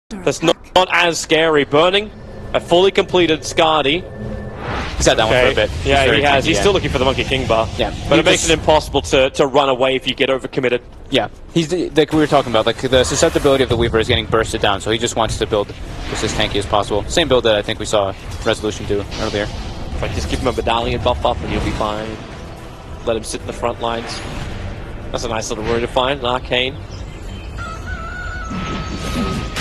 That's not as scary. Burning a fully completed Skadi. He's had that one for a bit. Yeah, he has. He's still looking for the Monkey King bar. Yeah, but it makes it impossible to run away if you get overcommitted. Yeah, he's like we were talking about. Like the susceptibility of the Weaver is getting bursted down, so he just wants to build just as tanky as possible. Same build that I think we saw Resolution do earlier. If I just give him a medallion buff up, and he'll be fine. Let him sit in the front lines. That's a nice little rune to find. An Arcane.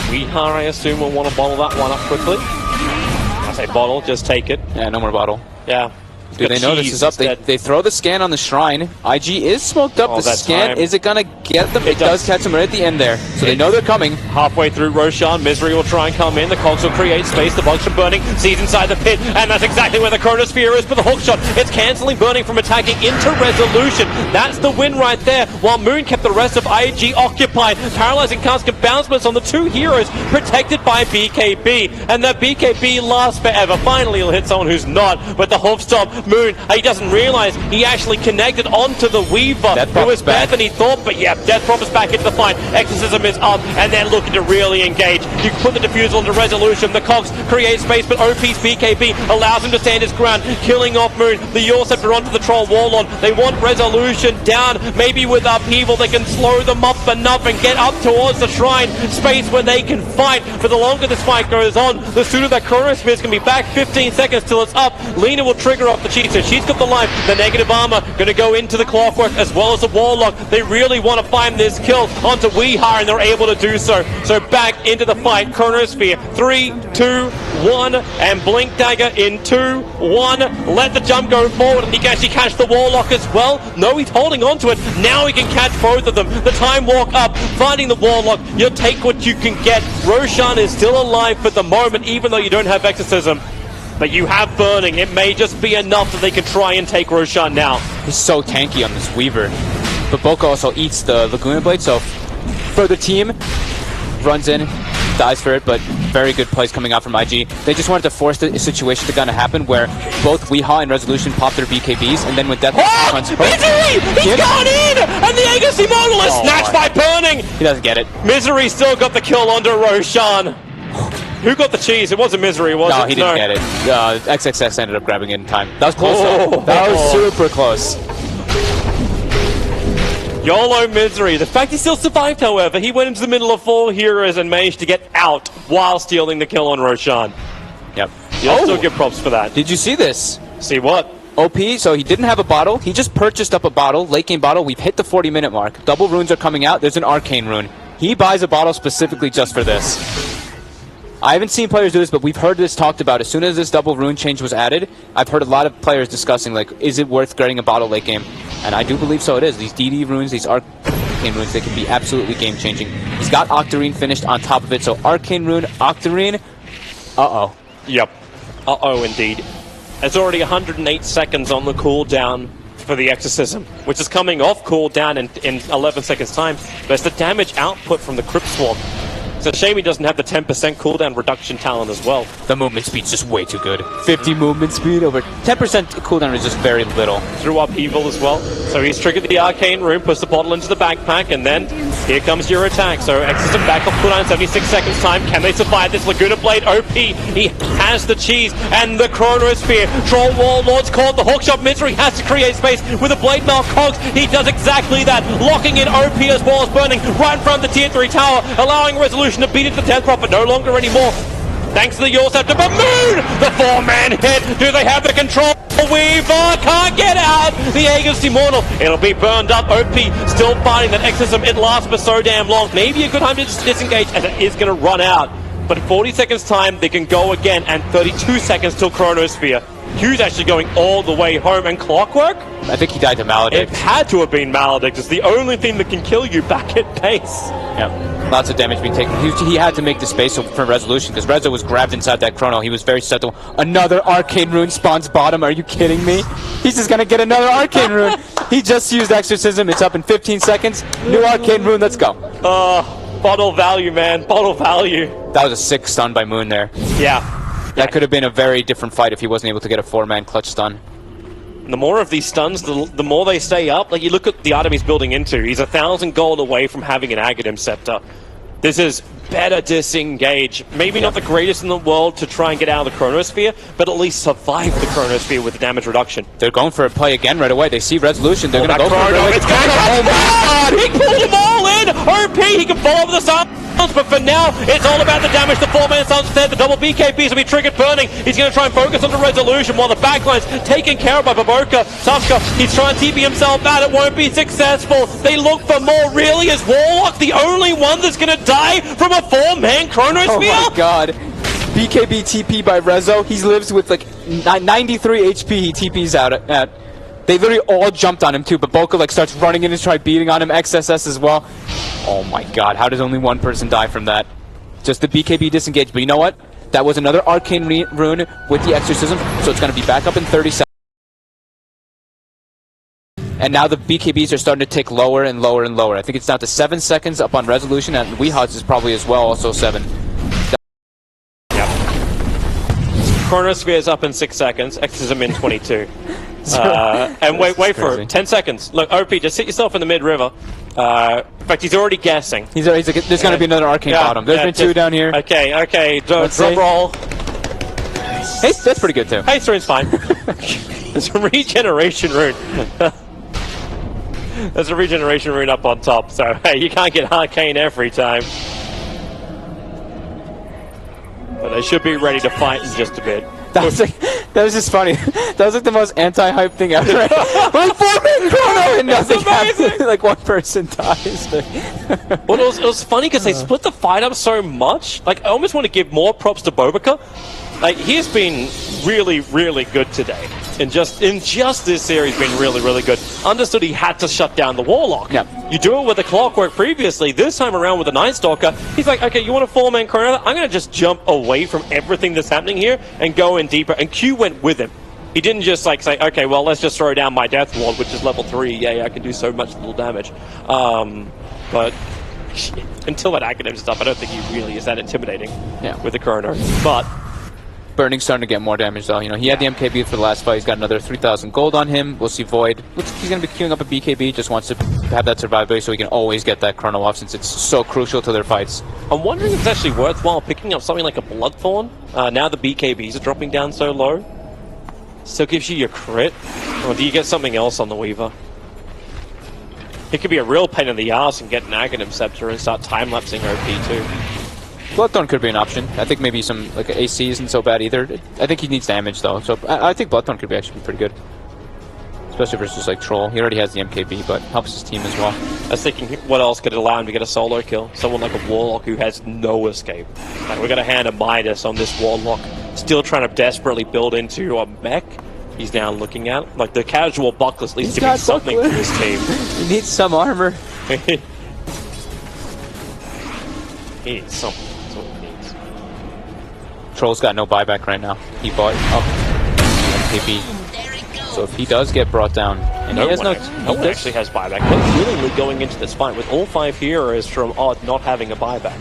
Weehar, I assume, will want to bottle that one up quickly. I say bottle, just take it. Yeah, no more bottle. Yeah. Do they know this is up? They throw the scan on the shrine. IG is smoked up. The scan, is it going to get them? It does catch them right at the end there. So they know they're coming. Halfway through, Roshan, Misery will try and come in. The cogs will create space. The bugs from Burning sees inside the pit. And that's exactly where the Chronosphere is. But the hook shot, it's cancelling Burning from attacking into Resolution. That's the win right there. While Moon kept the rest of IG occupied. Paralyzing cast bouncements on the two heroes protected by BKB. And that BKB lasts forever. Finally, he'll hit someone who's not. But the hoof stop, Moon, he doesn't realize he actually connected onto the Weaver. It was better than he thought, but yeah, Death Prop is back into the fight. Exorcism is up, and they're looking to really engage. You put the defusal into Resolution. The cogs create space, but OP's BKB allows him to stand his ground, killing off Moon. The Yaw Scepter onto the Troll Warlord. They want Resolution down. Maybe with Upheaval, they can slow them up enough and get up towards the Shrine. Space where they can fight. For the longer this fight goes on, the sooner that Chronosphere is going to be back. 15 seconds till it's up. Lena will trigger off the cheat, so she's got the life. The negative armor going to go into the Clockwork as well as the Warlock. They really want to find this kill onto Weehar, and they're able to do so. So back into the fight. Chronosphere. 3, 2, 1, and Blink Dagger in 2, 1. Let the jump go forward, and he can actually catch the Warlock as well. No, he's holding on to it. Now he can catch both of them. The time walk up, finding the Warlock. You'll take what you can get. Roshan is still alive for the moment, even though you don't have Exorcism. But you have Burning. It may just be enough that they can try and take Roshan now. He's so tanky on this Weaver. But Boca also eats the Laguna Blade, so for the team, runs in, dies for it, but very good plays coming out from IG. They just wanted to force the situation to kind of happen where both Weehaw and Resolution pop their BKBs, and then when Death runs... Misery! He's gone in! And the Agassi model is snatched by Burning! He doesn't get it. Misery still got the kill onto Roshan. Who got the cheese? It wasn't Misery, was it? No, he didn't get it. XXS ended up grabbing it in time. That was close, though. That was super close. YOLO Misery. The fact he still survived, however, he went into the middle of 4 heroes and managed to get out while stealing the kill on Roshan. Yep. You'll still give props for that. Did you see this? See what? OP, so he didn't have a bottle. He just purchased up a bottle, late game bottle. We've hit the 40-minute mark. Double runes are coming out. There's an Arcane rune. He buys a bottle specifically just for this. I haven't seen players do this, but we've heard this talked about. As soon as this double rune change was added, I've heard a lot of players discussing, like, is it worth getting a bottle late game? And I do believe so it is. These DD runes, these Arcane runes, they can be absolutely game-changing. He's got Octarine finished on top of it, so Arcane rune, Octarine, uh-oh. Yep. Uh-oh, indeed. There's already 108 seconds on the cooldown for the Exorcism, which is coming off cooldown in 11 seconds' time. There's the damage output from the Crypt Swarm. It's a shame he doesn't have the 10% cooldown reduction talent as well. The movement speed's just way too good. 50 movement speed over 10% cooldown is just very little. Threw Upheaval as well. So he's triggered the Arcane Rune, puts the bottle into the backpack, and then here comes your attack. So Exorcism back off cooldown, 76 seconds time. Can they survive this? Laguna Blade OP. He has the cheese and the Chronosphere. Troll Warlord's caught. The hookshot. Misery has to create space with a Blade Mail Cogs. He does exactly that. Locking in OP as well as Burning right in front of the tier 3 tower, allowing Resolution to beat it to Death Prop, but no longer anymore. Thanks to the Yaw Scepter, but Moon! The 4-man hit! Do they have the control? Weaver can't get out! The Aegis Immortal, it'll be burned up. OP still fighting that Exorcism. It lasts for so damn long. Maybe a good time to disengage, as it is going to run out. But in 40 seconds time, they can go again, and 32 seconds till Chronosphere. Hugh's actually going all the way home, and Clockwork? I think he died to Maledict. It had to have been Maledict. It's the only thing that can kill you back at base. Yeah, lots of damage being taken. He had to make the space for Resolution, because Rezo was grabbed inside that Chrono. He was very susceptible. Another Arcane Rune spawns bottom. Are you kidding me? He's just going to get another Arcane Rune. He just used Exorcism. It's up in 15 seconds. New Arcane Rune. Let's go. Bottle value, man. Bottle value. That was a sick stun by Moon there. Yeah. That could have been a very different fight if he wasn't able to get a 4-man clutch stun. The more of these stuns, the more they stay up. Like, you look at the item he's building into. He's 1,000 gold away from having an Aghanim Scepter. This is better disengage. Maybe not the greatest in the world to try and get out of the Chronosphere, but at least survive the Chronosphere with the damage reduction. They're going for a play again right away. They see Resolution. They're going to go for it. It's going oh my God! He pulled them all in! OP, he can follow up the silence, but for now, it's all about the damage. The 4-man silence instead. The double BKBs will be triggered burning. He's going to try and focus on the Resolution while the backline's taken care of by Baboka. Tuska, he's trying to TP himself out. It won't be successful. They look for more. Really, is Warlock the only one that's going to die from a 4-man Chronosphere? Oh my God. BKB TP by Rezo. He lives with like 93 HP. He TPs out at. They literally all jumped on him too, but Boca like starts running in and try beating on him. XSS as well. Oh my God, how does only one person die from that? Just the BKB disengage, but you know what? That was another Arcane Rune with the Exorcism, so it's going to be back up in 30 seconds. And now the BKBs are starting to tick lower and lower and lower. I think it's down to 7 seconds up on Resolution, and Weehaws is probably as well, also 7. Yep. Chronosphere is up in 6 seconds, Exorcism in 22. And wait for it. 10 seconds. Look, OP, just sit yourself in the mid-river. In fact, he's already guessing. He's like, there's going to be another Arcane bottom. There's been 2 down here. Okay. Drum roll. Hey, that's pretty good, too. Haste rune's fine. There's a regeneration rune. There's a regeneration rune up on top, so hey, you can't get Arcane every time. But they should be ready to fight in just a bit. That was just funny. That was like the most anti-hype thing ever. Like 4-man Chrono and nothing happens. Like one person dies. Well, it was funny because they split the fight up so much. Like, I almost want to give more props to Bobica. Like, he's been really, really good today. In just this series, been really, really good. Understood he had to shut down the Warlock. Yep. You do it with the Clockwork previously. This time around with the Night Stalker, he's like, okay, you want a 4-man Chrono? I'm going to just jump away from everything that's happening here and go in deeper. And Q went with him. He didn't just like say, okay, well, let's just throw down my Death Ward, which is level 3. Yeah, I can do so much little damage. But until that academic stuff, I don't think he really is that intimidating with the Chrono. But Burning's starting to get more damage though. You know, he had the MKB for the last fight. He's got another 3,000 gold on him. We'll see Void. Looks like he's going to be queuing up a BKB. Just wants to have that survivability so he can always get that Chrono off since it's so crucial to their fights. I'm wondering if it's actually worthwhile picking up something like a Bloodthorn. Now the BKBs are dropping down so low. Still gives you your crit. Or do you get something else on the Weaver? It could be a real pain in the ass and get an Aghanim Scepter and start time-lapsing OP too. Bloodthorn could be an option. I think maybe some like AC isn't so bad either. I think he needs damage though, so I think Bloodthorn could actually be pretty good, especially versus like Troll. He already has the MKB, but helps his team as well. I was thinking, what else could allow him to get a solo kill? Someone like a Warlock who has no escape. Like, we're gonna hand a Midas on this Warlock, still trying to desperately build into a mech. He's now looking at like the casual buckless needs to be something for his team. He needs some armor. He needs something. Troll's got no buyback right now. He bought up MKB. So if he does get brought down, and no he has one actually has buyback. They're willingly going into this fight with all 5 heroes from Odd not having a buyback.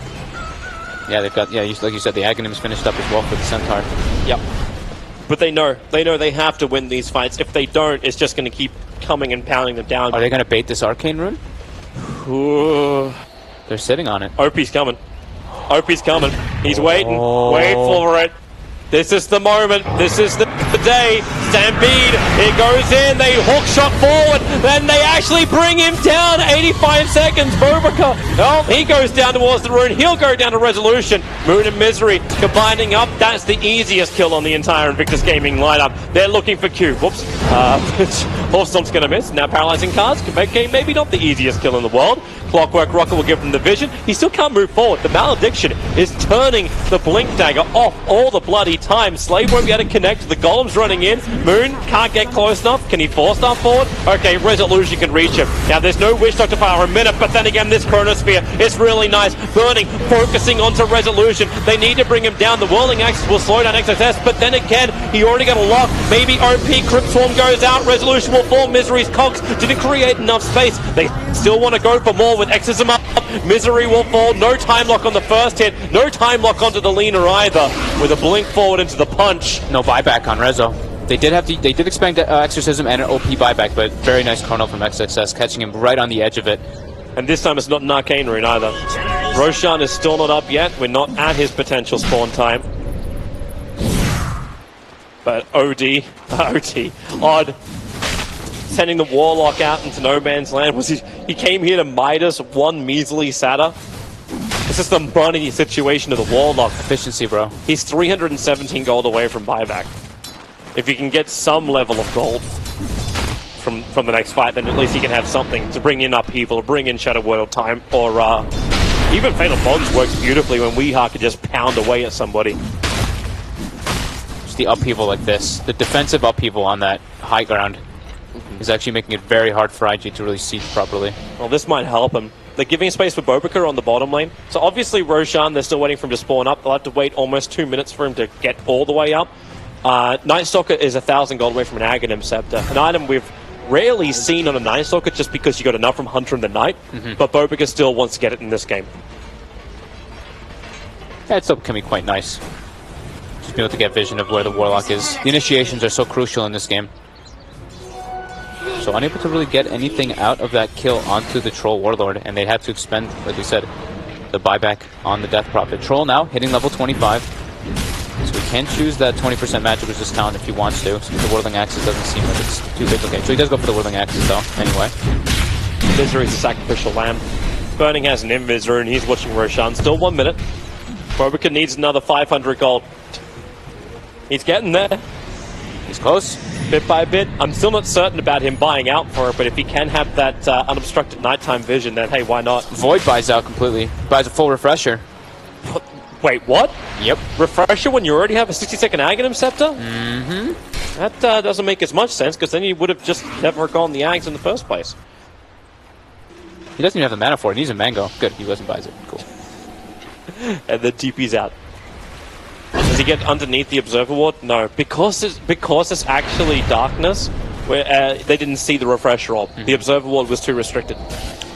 Yeah, they've got like you said, the Aghanim's finished up as well for the Centaur. Yep. But they know they have to win these fights. If they don't, it's just going to keep coming and pounding them down. Are they going to bait this Arcane Rune? Ooh. They're sitting on it. OP's coming. OP's coming. He's waiting. Wait for it. This is the moment. This is the day. Stampede. It goes in. They hook shot forward. Then they actually bring him down. 85 seconds. Bobica. Oh, he goes down towards the rune. He'll go down to Resolution. Moon and Misery combining up. That's the easiest kill on the entire Invictus Gaming lineup. They're looking for Q. Whoops. Horsestomp's going to miss. Now Paralyzing Cards can make game maybe not the easiest kill in the world. Clockwork Rocket will give them the vision. He still can't move forward. The Malediction is turning the Blink Dagger off all the bloody time. Slave won't be able to connect. The Golem's running in. Moon can't get close enough. Can he force stuff forward? Okay, Resolution can reach him. Now there's no Wish Doctor for a minute, but then again this Chronosphere is really nice. Burning, focusing onto Resolution. They need to bring him down. The Whirling Axis will slow down XSS, but then again, he already got a lock. Maybe OP Crypt Swarm goes out. Resolution will fall. Misery's Cox didn't create enough space. They still want to go for more with Exorcism up. Misery will fall. No time lock on the first hit. No time lock onto the leaner either. With a blink forward into the punch. No buyback on Rezo. They did expect Exorcism and an OP buyback, but very nice Chrono from XXS, catching him right on the edge of it. And this time it's not an Arcane Rune either. Roshan is still not up yet. We're not at his potential spawn time. But OD, odd. Sending the Warlock out into no man's land. He came here to Midas one measly Sata. This is the money situation of the Warlock. Efficiency, bro. He's 317 gold away from buyback. If you can get some level of gold from the next fight, then at least he can have something to bring in upheaval, or bring in Shadow World time, or even Fatal Bonds works beautifully when Weeha can just pound away at somebody. Just the upheaval like this, the defensive upheaval on that high ground is actually making it very hard for IG to really siege properly. Well, this might help him. They're giving space for Bobika on the bottom lane. So obviously Roshan, they're still waiting for him to spawn up. They'll have to wait almost 2 minutes for him to get all the way up. Night Stalker is 1,000 gold away from an Aghanim Scepter. An item we've rarely seen on a Night Stalker just because you got enough from Hunter in the Night. But Bobika still wants to get it in this game. That still can be quite nice. Just be able to get vision of where the Warlock is. The initiations are so crucial in this game. So unable to really get anything out of that kill onto the Troll Warlord, and they had to expend, like we said, the buyback on the Death Prophet. Troll now hitting level 25, so he can choose that 20% magic resist talent if he wants to. So the Whirling Axis doesn't seem like it's too big. Okay, so he does go for the Whirling Axis though, anyway. Misery's a sacrificial lamb. Burning has an Invisor and he's watching Roshan. Still 1 minute. Bobika needs another 500 gold. He's getting there. He's close. Bit by bit. I'm still not certain about him buying out for it, but if he can have that unobstructed nighttime vision, then hey, why not? Void buys out completely. Buys a full refresher. Wait, what? Yep. Refresher when you already have a 60-second Aghanim Scepter? Mm-hmm. That doesn't make as much sense, because then you would have just never gone the Ags in the first place. He doesn't even have the mana for it. He needs a Mango. Good, he wasn't buys it. Cool. And the DP's out. Does he get underneath the Observer Ward? No. Because it's actually darkness, where they didn't see the refresher orb. The Observer Ward was too restricted.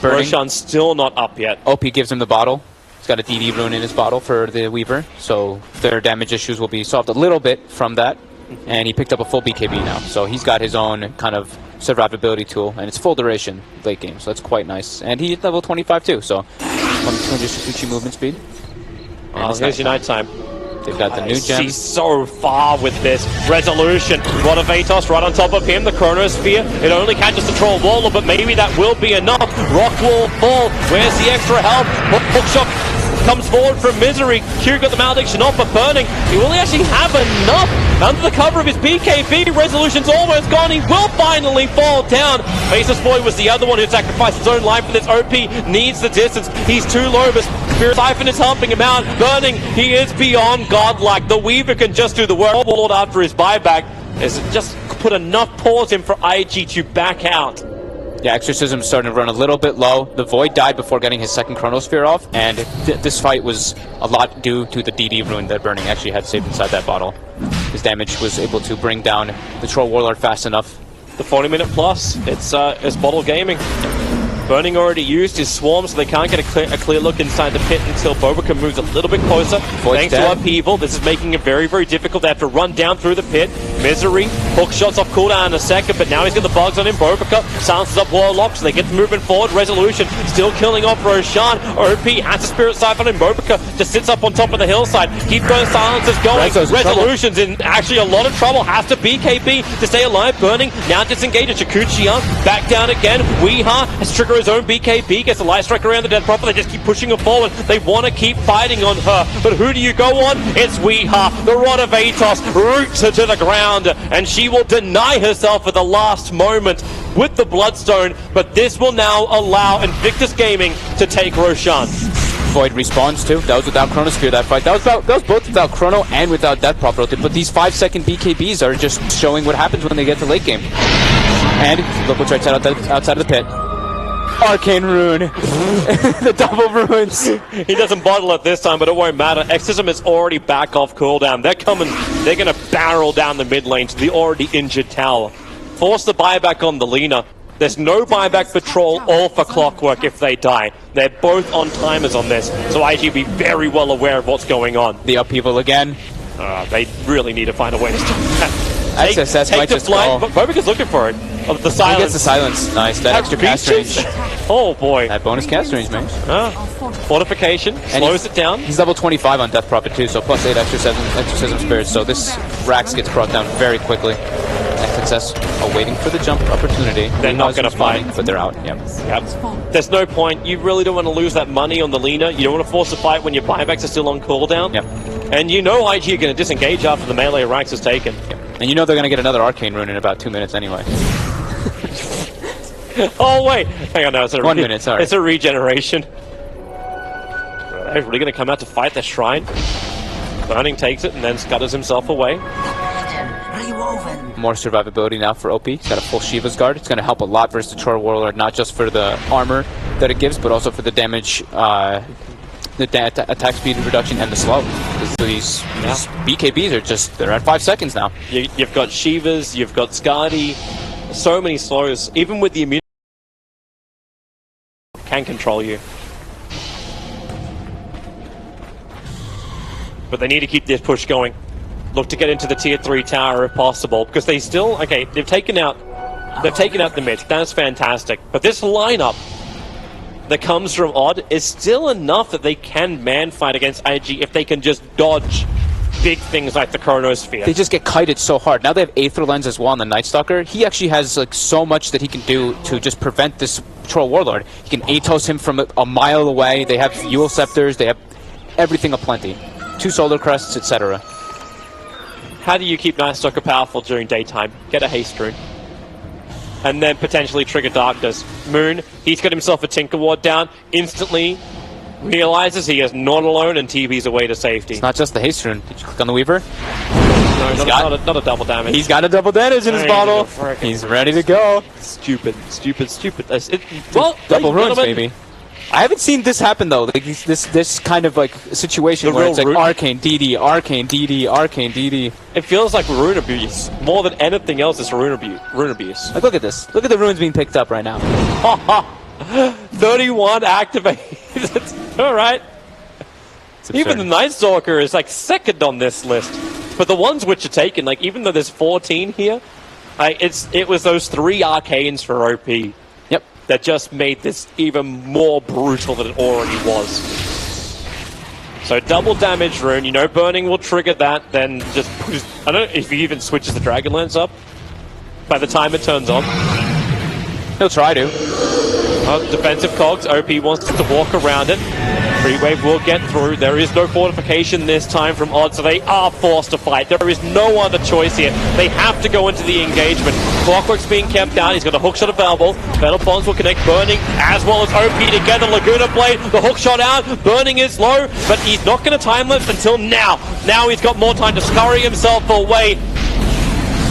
Roshan's still not up yet. OP gives him the bottle. He's got a DD rune in his bottle for the Weaver, so their damage issues will be solved a little bit from that. And he picked up a full BKB now, so he's got his own kind of survivability tool, and it's full duration late game, so that's quite nice. And he hit level 25 too, so 200 Shikuchi movement speed. Oh, here's your nighttime. They've got the new gem. He's so far with this resolution. Rod of Atos right on top of him. The Chronosphere. It only catches the Troll Warlord, but maybe that will be enough. Rock Wall fall. Where's the extra help? Hookshot comes forward from Misery. Q got the malediction off, but Burning, he will actually have enough. Under the cover of his BKB, Resolution's almost gone. He will finally fall down. Aces Boy was the other one who sacrificed his own life for this. OP needs the distance. He's too low, but Spirit Siphon is helping him out. Burning, he is beyond godlike. The Weaver can just do the work. Warlord after his buyback has just put enough pause in for IG to back out. Yeah, Exorcism's starting to run a little bit low. The Void died before getting his second Chronosphere off, and this fight was a lot due to the DD rune that Burning actually had saved inside that bottle. His damage was able to bring down the Troll Warlord fast enough. The 40-minute plus, it's bottle gaming. Burning already used his swarm, so they can't get a clear look inside the pit until Bobika moves a little bit closer. Thanks to upheaval, this is making it very, very difficult. They have to run down through the pit. Misery, hook shots off cooldown in a second, but now he's got the bugs on him. Bobika silences up Warlock, so they get moving forward. Resolution still killing off Roshan. OP has a Spirit Siphon, and Bobika just sits up on top of the hillside. Keep those silences going. Resolution's in actually a lot of trouble. Has to BKB to stay alive. Burning now disengaged. Chikuchiya back down again. Weeha has triggered his own BKB, gets a light strike around the Dead Prophet. They just keep pushing her forward. They want to keep fighting on her, but who do you go on? It's Weeha. The Rod of Atos roots her to the ground, and she will deny herself at the last moment with the Bloodstone, but this will now allow Invictus Gaming to take Roshan. Void respawns too. That was without Chronosphere, that fight. That was both without Chrono and without Death Prophet. But these 5-second BKBs are just showing what happens when they get to late game. And look what's right outside of the pit. Arcane Rune. The double runes. He doesn't bottle it this time, but it won't matter. Exorcism is already back off cooldown. They're going to barrel down the mid lane to the already injured tower. Force the buyback on the Lina. There's no buyback for Troll or for Clockwork if they die. They're both on timers on this, so IG will be very well aware of what's going on. The upheaval again. They really need to find a way to stop that. SSS might just go. Bobika's looking for it. of the He silence. gets the silence. Nice. That extra cast reaches. range. Oh boy. That bonus cast range, man. Fortification slows it down. He's level 25 on Death Prophet too, so plus 8 exorcism spirits. So this Rax gets brought down very quickly. Success awaiting for the jump opportunity. They're not going to fight, but they're out. Yep. There's no point. You really don't want to lose that money on the Lina. You don't want to force a fight when your buybacks are still on cooldown. Yep. And you know IG are going to disengage after the melee Rax is taken. Yep. And you know they're going to get another arcane rune in about 2 minutes anyway. Oh wait, hang on, no, it's a 1 minute. Sorry, it's a regeneration. They're really going to come out to fight the shrine. Burning takes it and then scutters himself away. More survivability now for OP. He's got a full Shiva's Guard. It's going to help a lot versus the Troll Warlord, not just for the armor that it gives, but also for the damage, attack speed reduction, and the slow. These BKBs are just, they're at 5 seconds now. You've got Shivas, you've got Skadi, so many slows. Even with the immunity, can control you. But they need to keep this push going. Look to get into the tier 3 tower if possible, because they still, okay, they've taken out the mid. That's fantastic. But this lineup that comes from Odd is still enough that they can man fight against IG if they can just dodge big things like the Chronosphere. They just get kited so hard. Now they have Aether Lens as well on the Night Stalker. He actually has like so much that he can do to just prevent this Troll Warlord. He can Atos him from a mile away. They have Yule Scepters. They have everything aplenty. 2 Solar Crests, etc. How do you keep Night Stalker powerful during daytime? Get a haste rune. And then potentially trigger Darkness. Moon, he's got himself a Tinker Ward down. Instantly realizes he is not alone and TV's away to safety. It's not just the haste rune. Did you click on the Weaver? No, not a double damage. He's got a double damage in his bottle. He's ready to go. Stupid. Well, double runes, maybe. I haven't seen this happen though. Like this kind of like situation where it's like arcane DD, arcane DD, arcane DD. It feels like rune abuse more than anything else. Is rune abuse. Like look at this. Look at the runes being picked up right now. 31 activated. All right. Even the Night Stalker is like second on this list. But the ones which are taken, like even though there's 14 here, it was those 3 arcanes for OP. Yep. That just made this even more brutal than it already was. So double damage rune, you know burning will trigger that, then just push, I don't know if he even switches the Dragonlance up by the time it turns on. He'll try to. Defensive cogs, OP wants to walk around it. Free wave will get through. There is no fortification this time from Odd, so they are forced to fight. There is no other choice here. They have to go into the engagement. Clockwork's being kept down. He's got a hookshot of Valval. Fatal Bonds will connect Burning as well as OP together. Laguna Blade, the hookshot out. Burning is low, but he's not going to time lift until now. Now he's got more time to scurry himself away.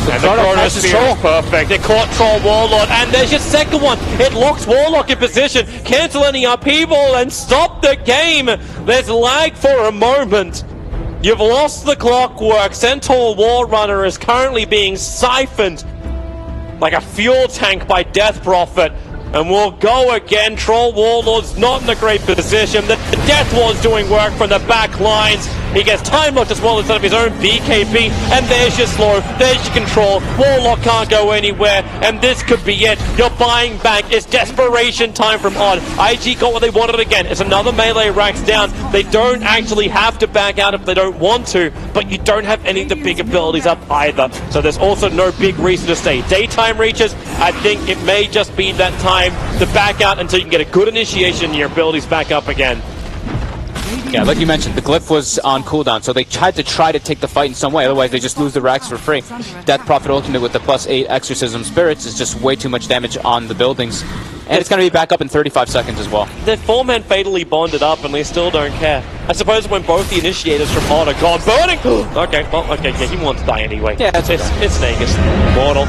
And the Chronosphere is perfect. It caught Troll Warlord, and there's your second one. It locks Warlock in position, cancel any upheaval, and stop the game. There's lag for a moment. You've lost the clockwork. Centaur War Runner is currently being siphoned like a fuel tank by Death Prophet. And we'll go again. Troll Warlord's not in a great position. The Death Ward's doing work from the back lines. He gets time locked as well instead of his own BKB. And there's your slow. There's your control. Warlock can't go anywhere. And this could be it. You're buying back. It's desperation time from Odd. IG got what they wanted again. It's another melee Rax down. They don't actually have to back out if they don't want to. But you don't have any of the big abilities up either. So there's also no big reason to stay. Daytime reaches. I think it may just be that time to back out until you can get a good initiation and your abilities back up again. Yeah, like you mentioned, the glyph was on cooldown, so they tried to take the fight in some way, otherwise they just lose the racks for free. Death Prophet Ultimate with the +8 Exorcism Spirits is just way too much damage on the buildings. And it's going to be back up in 35 seconds as well. They're 4-man fatally bonded up and they still don't care. I suppose when both the initiators from Odd are gone, Burning! Okay, yeah, he wants to die anyway. Yeah, it's Nagus. Mortal.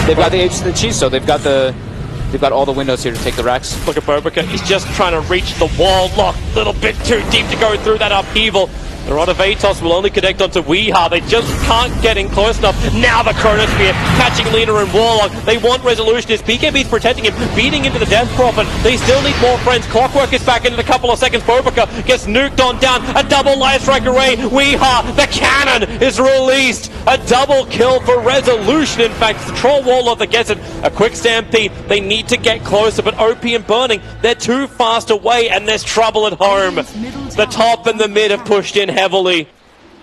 They've got the Age of the Cheese, so they've got all the windows here to take the racks. Look at Bobica. He's just trying to reach the wall. Lock a little bit too deep to go through that upheaval. The Rod of Atos will only connect onto Weeha. They just can't get in close enough. Now the Chronosphere catching Lina and Warlock. They want resolution. His BKB's protecting him, beating into the Death Prophet. They still need more friends. Clockwork is back in a couple of seconds. Bobica gets nuked on down. A double light strike array. Weeha, the cannon is released. A double kill for resolution. In fact, it's the Troll Warlock that gets it. A quick stampede. They need to get closer, but OP and Burning, they're too fast away, and there's trouble at home. The top and the mid have pushed in heavily,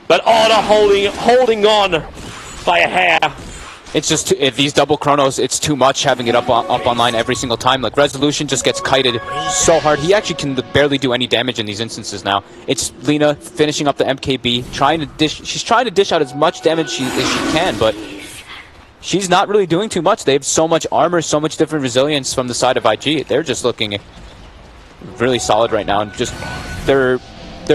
but Oda holding on by a hair. It's just if these double chronos, it's too much having it up online every single time. Like resolution just gets kited so hard. He actually can barely do any damage in these instances now. It's Lina finishing up the MKB, she's trying to dish out as much damage as she can, but she's not really doing too much. They have so much armor, so much different resilience from the side of IG. They're just looking really solid right now, and just they're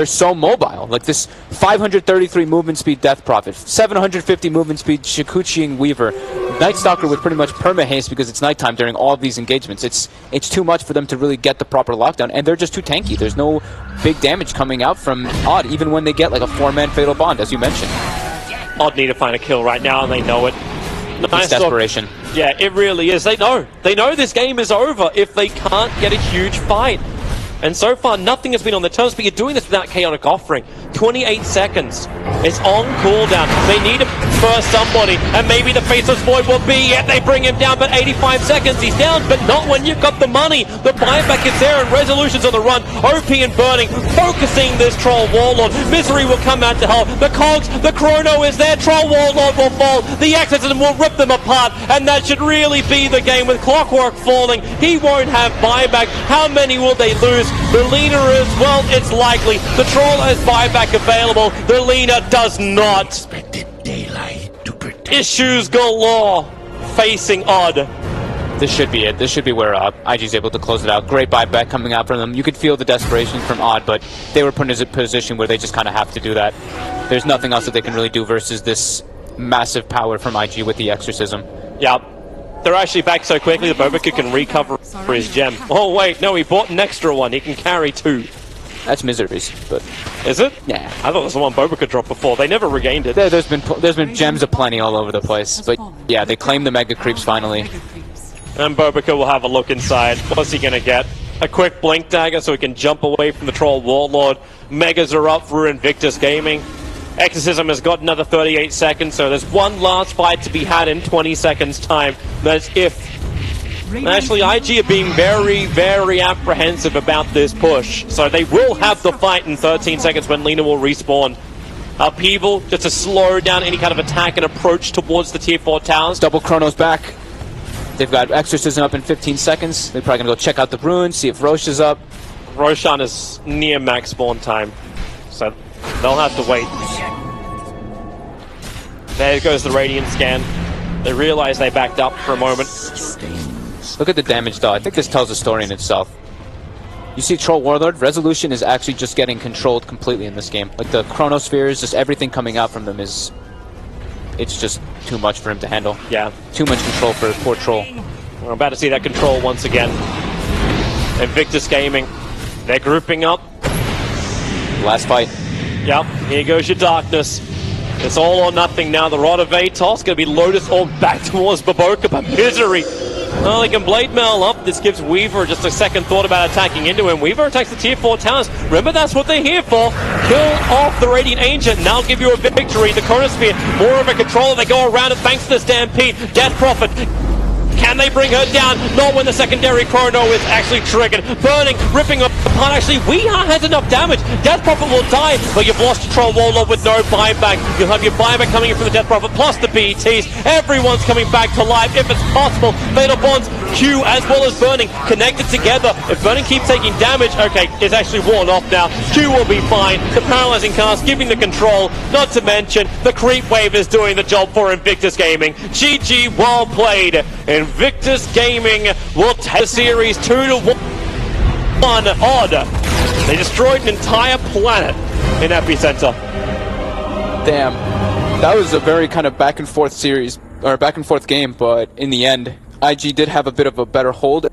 so mobile. Like this 533 movement speed Death Prophet, 750 movement speed Shikuchi Weaver, Night Stalker with pretty much perma haste because it's nighttime during all of these engagements. It's too much for them to really get the proper lockdown, and they're just too tanky. There's no big damage coming out from Odd, even when they get like a 4-man Fatal Bond, as you mentioned. Odd need to find a kill right now, and they know it. It's desperation. Yeah, it really is. They know this game is over if they can't get a huge fight. And so far, nothing has been on the terms, but you're doing this without Chaotic Offering. 28 seconds. It's on cooldown. They need to burst somebody, and maybe the Faceless Void will be it. They bring him down, but 85 seconds, he's down, but not when you've got the money. The buyback is there, and Resolution's on the run. OP and Burning, focusing this Troll Warlord. Misery will come out to help. The Cogs, the Chrono is there. Troll Warlord will fall. The Exorcism will rip them apart, and that should really be the game with Clockwork falling. He won't have buyback. How many will they lose? The Lina as well, it's likely. The Troll has buyback available. The Lina does not. Issues galore facing Odd. This should be it. This should be where IG's able to close it out. Great buyback coming out from them. You could feel the desperation from Odd, but they were put in a position where they just kind of have to do that. There's nothing else that they can really do versus this massive power from IG with the Exorcism. Yeah. They're actually back so quickly that Bobica can recover for his gem. Oh wait, no, he bought an extra one. He can carry 2. That's Misery's, but... Is it? Yeah. I thought it was the one Bobica dropped before. They never regained it. There's been gems aplenty all over the place, but yeah, they claim the Mega Creeps finally. And Bobica will have a look inside. What's he gonna get? A quick Blink Dagger so he can jump away from the Troll Warlord. Megas are up for Invictus Gaming. Exorcism has got another 38 seconds, so there's one last fight to be had in 20 seconds time. That's if... Actually, IG are being very, very apprehensive about this push. So they will have the fight in 13 seconds when Lina will respawn. Upheaval, just to slow down any kind of attack and approach towards the tier 4 towers. Double Chrono's back. They've got Exorcism up in 15 seconds. They're probably going to go check out the runes, see if Roche is up. Roshan is near max spawn time, so they'll have to wait. There goes the Radiant scan. They realize they backed up for a moment. Look at the damage though. I think this tells a story in itself. You see Troll Warlord, Resolution is actually just getting controlled completely in this game. Like the Chronospheres, just everything coming out from them is... It's just too much for him to handle. Yeah. Too much control for poor Troll. We're about to see that control once again. Invictus Gaming. They're grouping up. Last fight. Yep, here goes your darkness. It's all or nothing now. The Rod of Atos going to be Lotus Orb back towards Baboka, but Misery. Oh, they can Blade Mail up. This gives Weaver just a second thought about attacking into him. Weaver attacks the tier 4 towers. Remember, that's what they're here for. Kill off the Radiant Ancient, and that'll give you a victory. The Chronosphere, more of a controller. They go around it thanks to the Stampede. Death Prophet. Can they bring her down? Not when the secondary Chrono is actually triggered. Burning, ripping apart. Actually, Weeha has enough damage. Death Prophet will die, but you've lost your Troll Warlord with no buyback. You'll have your buyback coming in from the Death Prophet, plus the BTs. Everyone's coming back to life if it's possible. Fatal Bonds, Q as well as Burning, connected together. If Burning keeps taking damage, okay, it's actually worn off now. Q will be fine. The paralyzing cast giving the control. Not to mention, the creep wave is doing the job for Invictus Gaming. GG, well played. Invictus Gaming will take the series 2-1 Odd. They destroyed an entire planet in Epicenter. Damn. That was a very kind of back and forth series, or back and forth game, but in the end, IG did have a bit of a better hold.